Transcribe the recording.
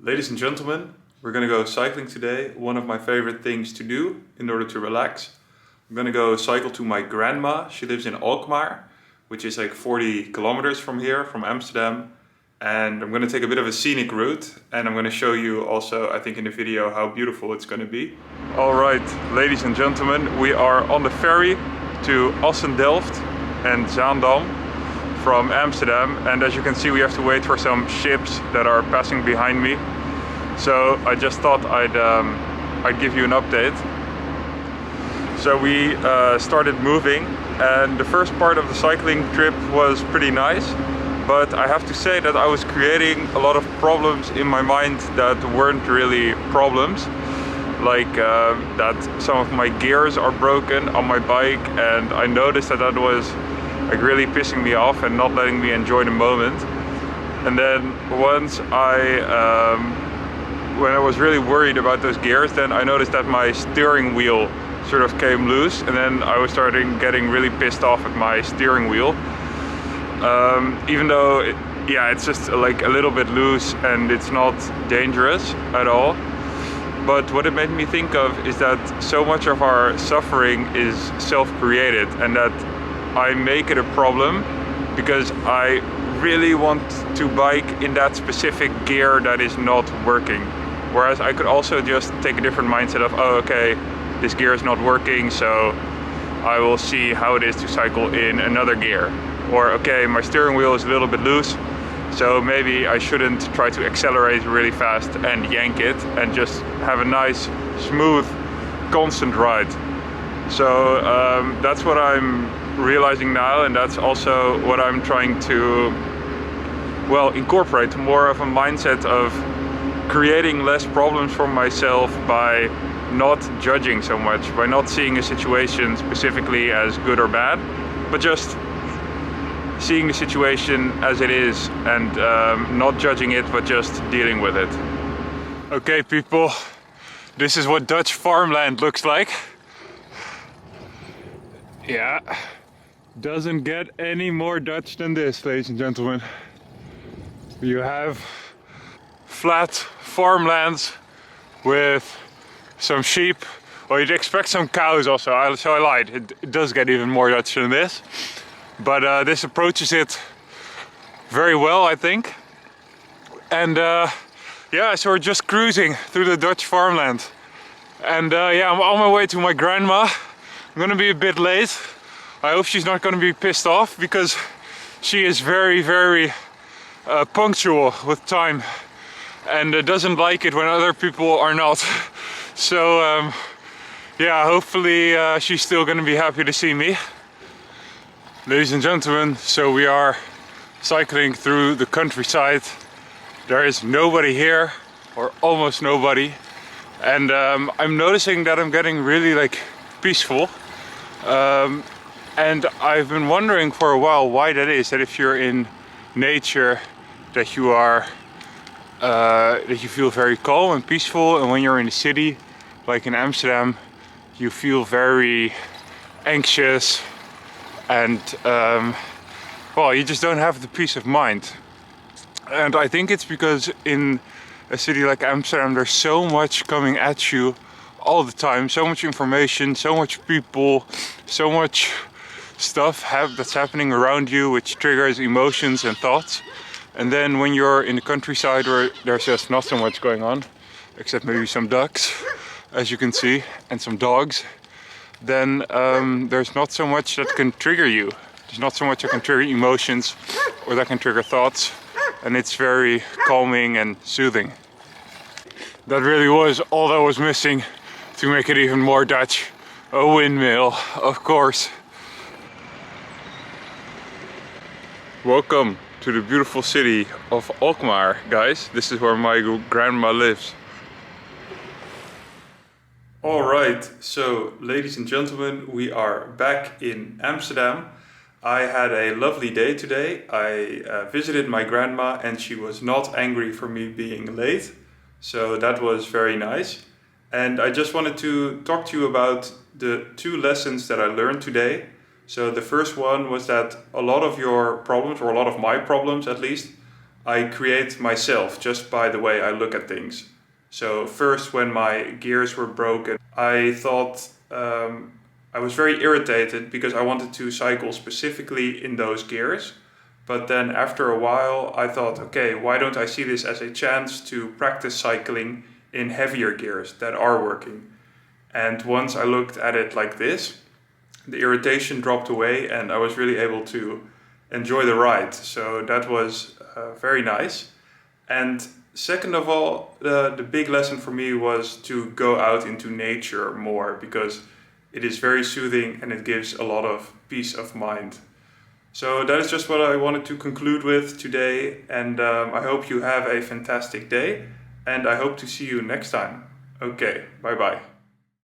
Ladies and gentlemen, we're gonna go cycling today. One of my favorite things to do in order to relax. I'm gonna go cycle to my grandma. She lives in Alkmaar, which is like 40 kilometers from here, from Amsterdam. And I'm gonna take a bit of a scenic route, and I'm gonna show you also, I think in the video, how beautiful it's gonna be. All right, ladies and gentlemen, we are on the ferry to Assendelft and Zaandam from Amsterdam, and as you can see we have to wait for some ships that are passing behind me. So I just thought I'd give you an update. So we started moving, and the first part of the cycling trip was pretty nice, but I have to say that I was creating a lot of problems in my mind that weren't really problems. Like that some of my gears are broken on my bike, and I noticed that was like really pissing me off and not letting me enjoy the moment. And then once when I was really worried about those gears, then I noticed that my steering wheel sort of came loose, and then I was getting really pissed off at my steering wheel. Even though it's just like a little bit loose and it's not dangerous at all. But what it made me think of is that so much of our suffering is self-created, and that I make it a problem because I really want to bike in that specific gear that is not working. Whereas I could also just take a different mindset of, oh, okay, this gear is not working, so I will see how it is to cycle in another gear. Or, okay, my steering wheel is a little bit loose, so maybe I shouldn't try to accelerate really fast and yank it, and just have a nice, smooth, constant ride. So that's what I'm realizing now, and that's also what I'm trying to, well, incorporate more of a mindset of creating less problems for myself by not judging so much, by not seeing a situation specifically as good or bad, but just seeing the situation as it is, and not judging it, but just dealing with it. Okay people, this is what Dutch farmland looks like. Yeah, doesn't get any more Dutch than this, ladies and gentlemen. You have flat farmlands with some sheep. Well, you'd expect some cows also, so I lied. It does get even more Dutch than this. But this approaches it very well, I think. And yeah, so we're just cruising through the Dutch farmland. And yeah, I'm on my way to my grandma. I'm gonna be a bit late. I hope she's not gonna be pissed off, because she is very, very punctual with time, and doesn't like it when other people are not. So yeah, hopefully she's still gonna be happy to see me. Ladies and gentlemen, so we are cycling through the countryside. There is nobody here, or almost nobody, and I'm noticing that I'm getting really like peaceful. And I've been wondering for a while why that is, that if you're in nature that you are that you feel very calm and peaceful, and when you're in the city like in Amsterdam you feel very anxious, and well, you just don't have the peace of mind. And I think it's because in a city like Amsterdam there's so much coming at you all the time, so much information, so much people, so much stuff that's happening around you, which triggers emotions and thoughts. And then when you're in the countryside where there's just not so much going on, except maybe some ducks, as you can see, and some dogs, then there's not so much that can trigger you. There's not so much that can trigger emotions or that can trigger thoughts, and it's very calming and soothing. That really was all that was missing to make it even more Dutch. A windmill, of course. Welcome to the beautiful city of Alkmaar, guys. This is where my grandma lives. Alright, so ladies and gentlemen, we are back in Amsterdam. I had a lovely day today. I visited my grandma, and she was not angry for me being late. So that was very nice. And I just wanted to talk to you about the two lessons that I learned today. So the first one was that a lot of your problems, or a lot of my problems at least, I create myself just by the way I look at things. So first, when my gears were broken, I thought I was very irritated because I wanted to cycle specifically in those gears. But then after a while I thought, okay, why don't I see this as a chance to practice cycling in heavier gears that are working? And once I looked at it like this, the irritation dropped away and I was really able to enjoy the ride. So that was very nice. And second of all, the big lesson for me was to go out into nature more, because it is very soothing and it gives a lot of peace of mind. So that is just what I wanted to conclude with today, and I hope you have a fantastic day, and I hope to see you next time. Okay, bye bye.